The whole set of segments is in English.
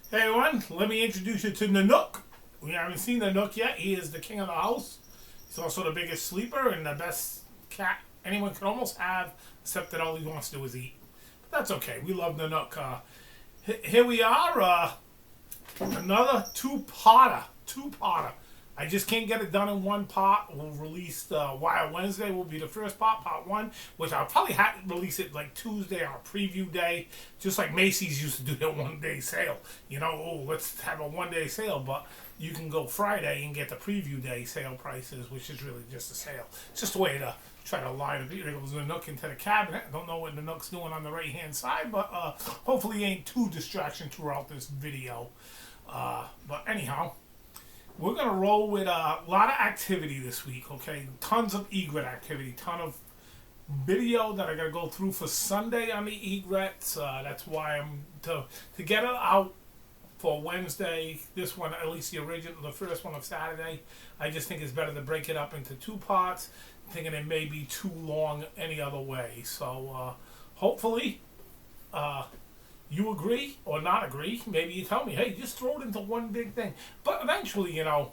Hey everyone, let me introduce you to Nanook. We haven't seen Nanook yet. He is the king of the house. He's also the biggest sleeper and the best cat anyone can almost have, except that all he wants to do is eat. But that's okay. We love Nanook. Here we are, another two-parter. Two-parter. I just can't get it done in one part. We'll release Wild Wednesday will be the first part one, which I'll probably have to release it like Tuesday on a preview day, just like Macy's used to do their one-day sale. You know, oh, let's have a one-day sale, but you can go Friday and get the preview day sale prices, which is really just a sale. It's just a way to try to line the Nook into the cabinet. I don't know what the Nook's doing on the right-hand side, but hopefully ain't too distraction throughout this video. But anyhow, we're going to roll with a lot of activity this week, okay? Tons of egret activity, ton of video that I got to go through for Sunday on the egrets. That's why I'm to get it out for Wednesday. This one, at least the first one of Saturday, I just think it's better to break it up into two parts. I'm thinking it may be too long any other way. So hopefully you agree or not agree. Maybe you tell me, hey, just throw it into one big thing. But eventually, you know,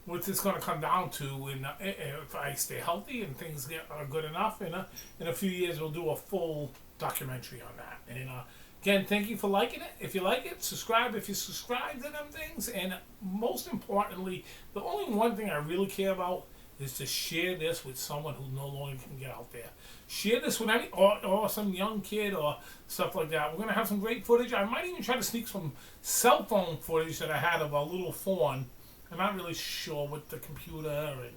what it's going to come down to, and if I stay healthy and things are good enough, in a few years we'll do a full documentary on that. And again, thank you for liking it. If you like it, subscribe if you subscribe to them things. And most importantly, the only one thing I really care about is to share this with someone who no longer can get out there. Share this with any or some young kid or stuff like that. We're gonna have some great footage. I might even try to sneak some cell phone footage that I had of a little fawn. I'm not really sure with the computer and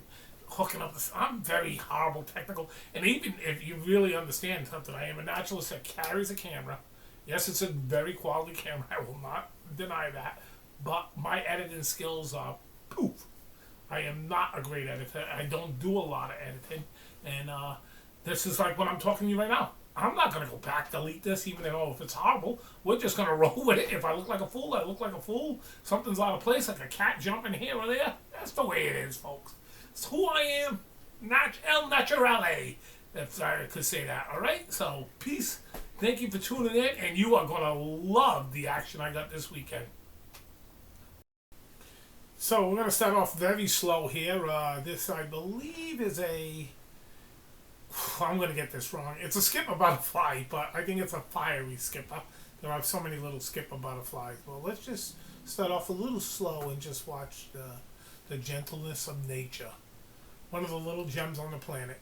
hooking up this. I'm very horrible technical. And even if you really understand something, I am a naturalist that carries a camera. Yes, it's a very quality camera. I will not deny that. But my editing skills are poof. I am not a great editor. I don't do a lot of editing. And this is like when I'm talking to you right now. I'm not going to go back, delete this, even though if it's horrible. We're just going to roll with it. If I look like a fool, I look like a fool. Something's out of place, like a cat jumping here or there. That's the way it is, folks. It's who I am. El naturale, if I could say that. All right? So, peace. Thank you for tuning in. And you are going to love the action I got this weekend. So we're going to start off very slow here. This, I believe, is I'm going to get this wrong. It's a skipper butterfly, but I think it's a fiery skipper. There are so many little skipper butterflies. Well, let's just start off a little slow and just watch the gentleness of nature. One of the little gems on the planet.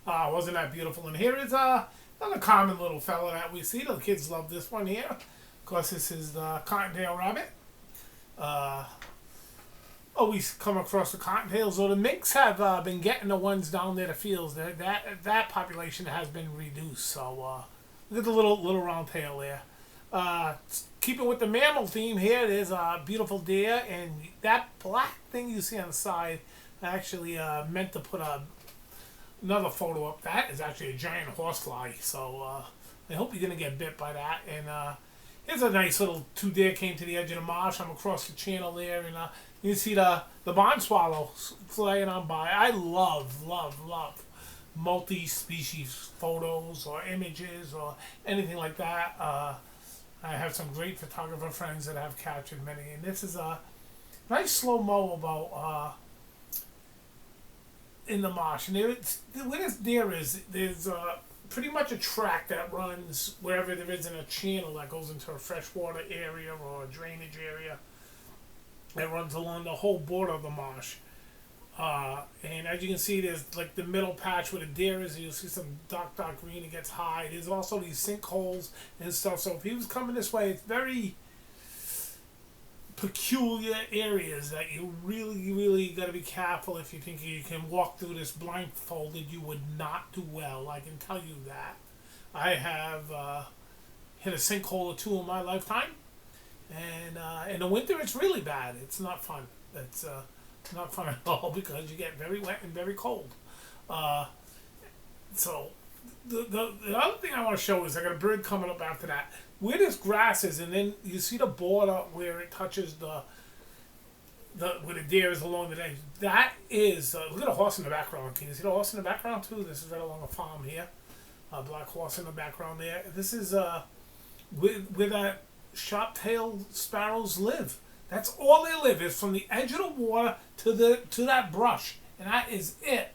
Wasn't that beautiful? And here is another common little fella that we see. The kids love this one here. Of course, this is the cottontail rabbit. Always come across the cottontails. So the minks have been getting the ones down there, the fields. That population has been reduced. So look at the little round tail there. Keeping with the mammal theme here, there's a beautiful deer, and that black thing you see on the side, I actually meant to put another photo up. That is actually a giant horsefly, so I hope you didn't get bit by that. And here's a nice little two deer came to the edge of the marsh. I'm across the channel there, and you can see the barn swallow flying on by. I love multi-species photos or images or anything like that. I have some great photographer friends that have captured many, and this is a nice slow-mo about in the marsh. And where this deer is, there's pretty much a track that runs wherever there isn't a channel that goes into a freshwater area or a drainage area. That runs along the whole border of the marsh. And as you can see, there's like the middle patch where the deer is. You'll see some dark green. It gets high. There's also these sinkholes and stuff. So if he was coming this way, it's very peculiar areas that you really got to be careful. If you think you can walk through this blindfolded, you would not do well. I can tell you that. I have hit a sinkhole or two in my lifetime, and in the winter it's really bad. It's not fun. It's not fun at all because you get very wet and very cold. So the other thing I want to show is I got a bird coming up after that. Where this grass is, and then you see the border where it touches where the deer is along the edge. That is, look at a horse in the background. Can you see the horse in the background too? This is right along a farm here. A black horse in the background there. This is where that sharp-tailed sparrows live. That's all they live is from the edge of the water to that brush, and that is it.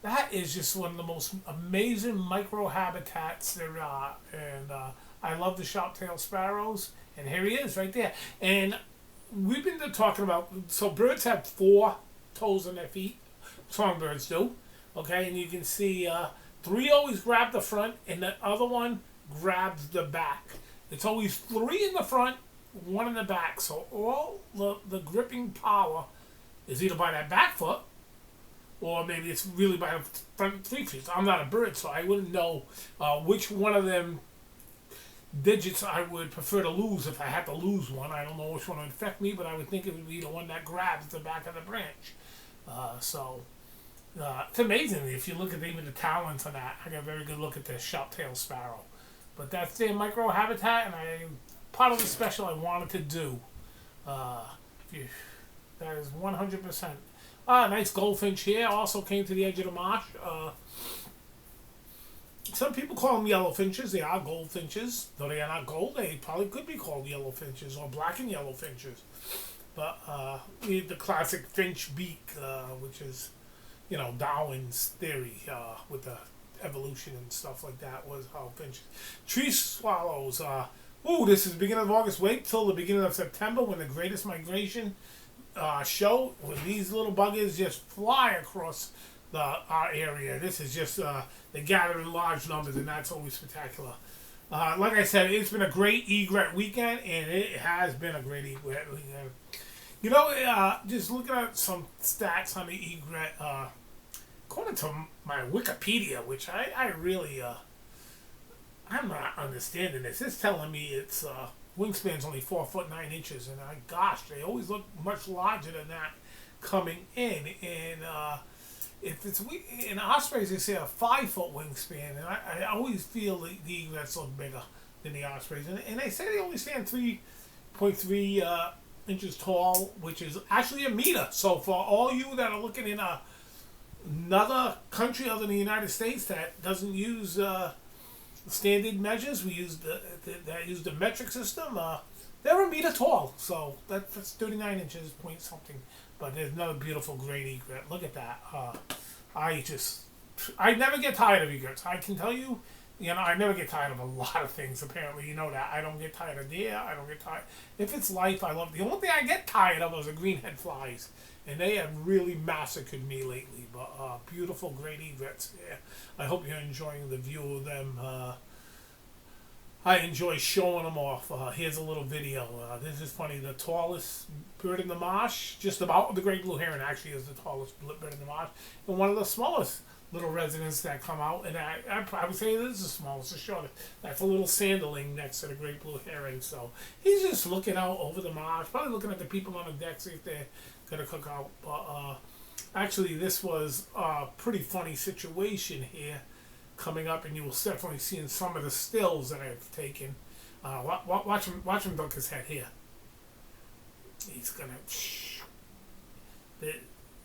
That is just one of the most amazing micro-habitats there are, and I love the sharp-tailed sparrows, and here he is right there. And we've been talking about, so birds have 4 toes on their feet, songbirds do, okay, and you can see 3 always grab the front, and the other one grabs the back. It's always 3 in the front, 1 in the back, so all the gripping power is either by that back foot, or maybe it's really by the front 3 feet. I'm not a bird, so I wouldn't know which one of them digits I would prefer to lose if I had to lose one. I don't know which one would affect me, but I would think it would be the one that grabs the back of the branch. It's amazing if you look at even the talons on that. I got a very good look at the sharp-tailed sparrow. But that's their micro-habitat, and part of the special I wanted to do. That is 100%. Nice goldfinch here. Also came to the edge of the marsh. Some people call them yellow finches. They are goldfinches. Though they are not gold, they probably could be called yellow finches or black and yellow finches. But the classic finch beak, which is, Darwin's theory with the evolution and stuff like that, was how finches. Tree swallows. This is the beginning of August. Wait till the beginning of September when the greatest migration show, when these little buggers just fly across our area. This is just they gather in large numbers, and that's always spectacular. Like I said, it's been a great egret weekend, and it has been a great egret weekend. Just looking at some stats on the egret, according to my Wikipedia, which I really I'm not understanding this. It's telling me its wingspan's only 4'9" and gosh, they always look much larger than that coming in. And if it's in ospreys, they say a 5-foot wingspan, and I always feel the egrets look bigger than the ospreys, and they say they only stand 3.3 inches tall, which is actually a meter. So for all you that are looking in another country other than the United States that doesn't use standard measures, we use the metric system. They're a meter tall, so that's 39 inches point something. But there's another beautiful great egret. Look at that. I never get tired of egrets. I can tell you, I never get tired of a lot of things. Apparently, you know that. I don't get tired of deer. I don't get tired. If it's life, I love. The only thing I get tired of is the greenhead flies, and they have really massacred me lately. But beautiful great egrets here. I hope you're enjoying the view of them. I enjoy showing them off. Here's a little video. This is funny. The tallest bird in the marsh, just about the great blue heron, actually is the tallest bird in the marsh, and one of the smallest little residents that come out. And I would say this is the smallest, the shortest. That's a little sanderling next to the great blue heron. So he's just looking out over the marsh, probably looking at the people on the deck, see if they're gonna cook out. But actually, this was a pretty funny situation here coming up, and you will definitely see in some of the stills that I've taken. Watch him duck his head here. He's gonna.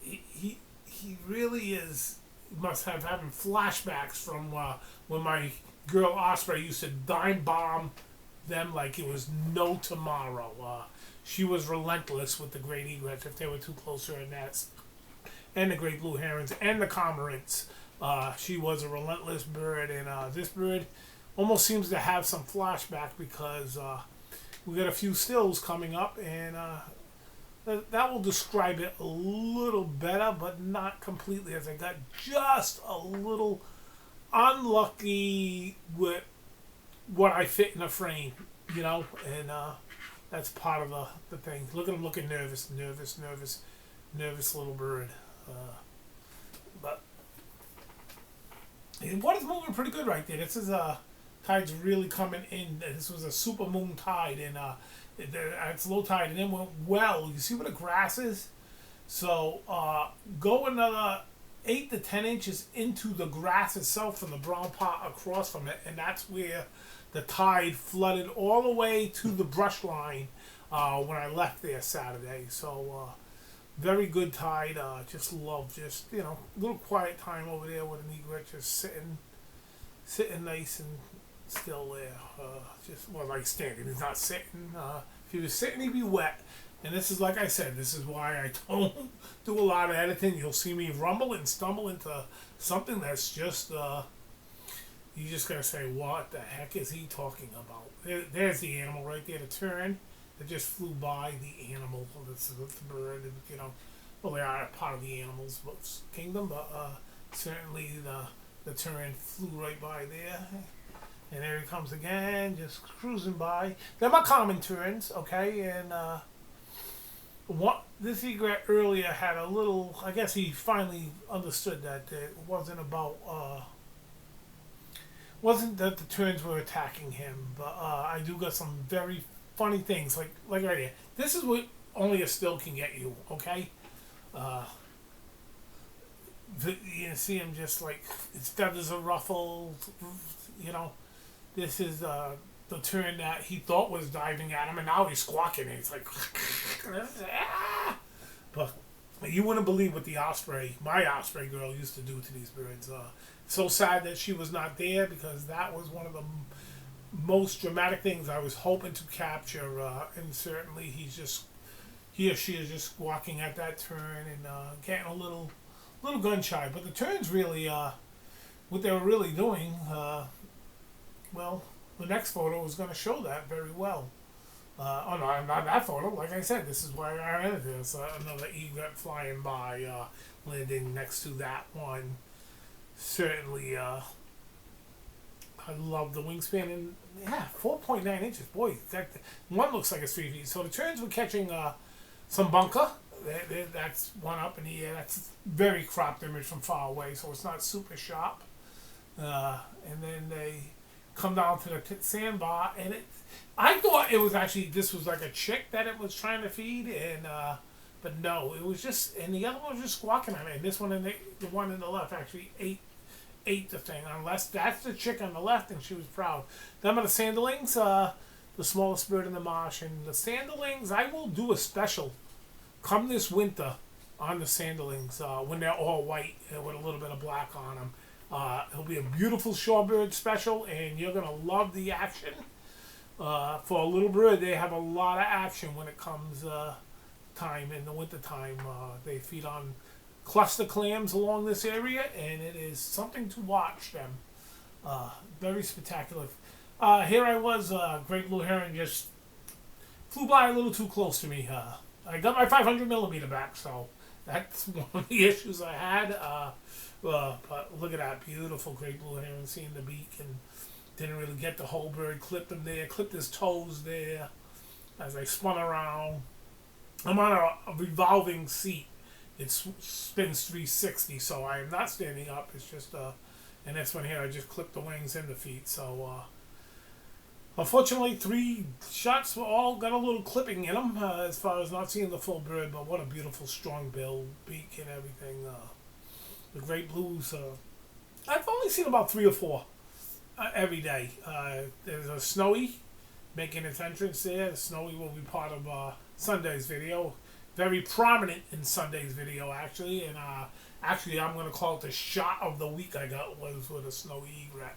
He really is. Must have having flashbacks from when my girl Osprey used to dime bomb them like it was no tomorrow. She was relentless with the great egrets if they were too close to her nest, and the great blue herons and the cormorants. She was a relentless bird, and this bird almost seems to have some flashback because we got a few stills coming up, and that will describe it a little better, but not completely, as I got just a little unlucky with what I fit in a frame, and that's part of the thing. Look at him looking nervous little bird. But the water's moving pretty good right there. This is tide's really coming in. This was a super moon tide, and it's low tide, and it went well. You see where the grass is? So go another 8 to 10 inches into the grass itself from the brown part across from it, and that's where the tide flooded all the way to the brush line when I left there Saturday. So very good tide. Just love a little quiet time over there with an egret just sitting nice and still there. Like standing. He's not sitting. If he was sitting, he'd be wet. And this is, like I said, this is why I don't do a lot of editing. You'll see me rumble and stumble into something that's just, you just gotta say, what the heck is he talking about? There's the animal right there, the tern that just flew by the animal. That's the bird, and, well, they are part of the animals kingdom, but certainly the tern flew right by there. And there he comes again, just cruising by. They're my common terns, okay, and this egret earlier had a little, I guess he finally understood that it wasn't about, wasn't that the terns were attacking him, but I do got some very funny things, like right here. This is what only a still can get you, okay? You see him just like, his feathers are ruffled, This is the tern that he thought was diving at him, and now he's squawking, and he's like, ah! But you wouldn't believe what my osprey girl used to do to these birds. So sad that she was not there, because that was one of the most dramatic things I was hoping to capture, and certainly he or she is just squawking at that tern and getting a little gun shy. But the terns really, what they were really doing, well, the next photo is going to show that very well. Oh no, not that photo. Like I said, this is why I edited this. Another egret flying by, landing next to that one. Certainly, I love the wingspan, and 4.9 inches. Boy, one looks like it's 3 feet. So the terns were catching some bunker. That's one up in the air. That's very cropped image from far away, so it's not super sharp. And then they come down to the sandbar, and I thought it was actually, this was like a chick that it was trying to feed, and but no, it was just, and the other one was just squawking at it, and this one and the one in the left actually ate the thing, unless that's the chick on the left, and she was proud. Them are the sanderlings, the smallest bird in the marsh, and the sanderlings, I will do a special come this winter on the sanderlings when they're all white with a little bit of black on them. It'll be a beautiful shorebird special, and you're going to love the action. For a little bird, they have a lot of action when it comes time in the winter time. They feed on cluster clams along this area, and it is something to watch them. Very spectacular. Here I was, great blue heron just flew by a little too close to me. I got my 500 millimeter back, so that's one of the issues I had. But look at that beautiful great blue heron, seeing the beak, and didn't really get the whole bird. Clipped him there, clipped his toes there as I spun around. I'm on a revolving seat. It spins 360, so I am not standing up. It's just and this one here, I just clipped the wings and the feet. So unfortunately, 3 shots all got a little clipping in them as far as not seeing the full bird. But what a beautiful strong bill, beak, and everything. The great blues, I've only seen about 3 or 4 every day. There's a snowy making its entrance there. The snowy will be part of Sunday's video. Very prominent in Sunday's video, actually. And actually, I'm going to call it the shot of the week I got was with a snowy egret.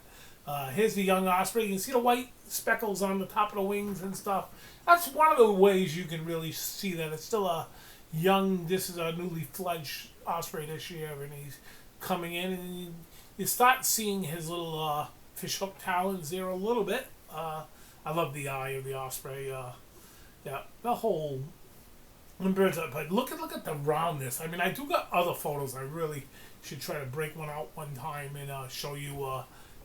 Here's the young osprey. You can see the white speckles on the top of the wings and stuff. That's one of the ways you can really see that it's still a young, this is a newly fledged osprey this year, and he's coming in, and you start seeing his little fishhook talons there a little bit. I love the eye of the osprey. Yeah, the whole birds up. But look at the roundness. I mean, I do got other photos. I really should try to break one out one time and show you.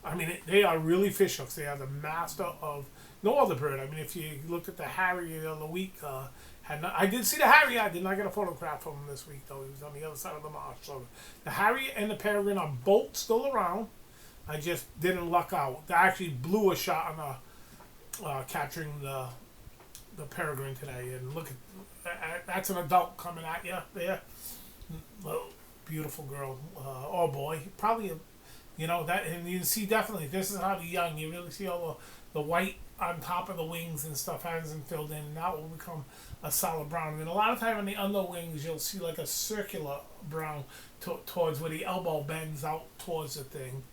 I mean, they are really fishhooks. They are the master of no other bird. I mean, if you look at the harrier the other week, I did see the harrier. I did not get a photograph of him this week, though. He was on the other side of the marsh. So the harrier and the peregrine are both still around. I just didn't luck out. They actually blew a shot on capturing the peregrine today. And look at that's an adult coming at you there. Well, beautiful girl or boy. Probably, you know that, and you can see definitely this is how the young. You really see all the white on top of the wings and stuff hasn't filled in. And that will become a solid brown. And a lot of time on the underwings, you'll see like a circular brown towards where the elbow bends out towards the thing.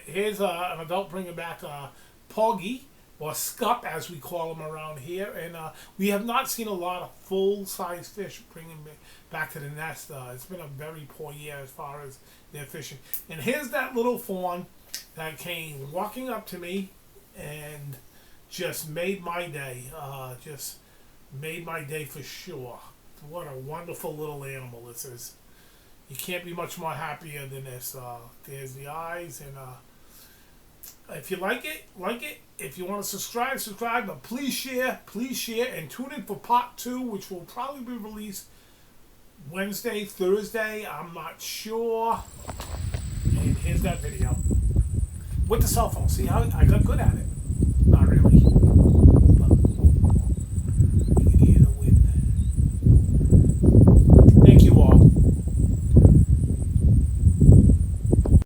Here's an adult bringing back Poggy, or Scup as we call them around here. And we have not seen a lot of full-size fish bringing back to the nest. It's been a very poor year as far as their fishing. And here's that little fawn that came walking up to me and just made my day. Just made my day for sure. What a wonderful little animal this is. You can't be much more happier than this. There's the eyes, and if you like it, like it. If you want to subscribe, subscribe. But please share, and tune in for part 2, which will probably be released Wednesday, Thursday. I'm not sure. And here's that video with the cell phone. See how I got good at it.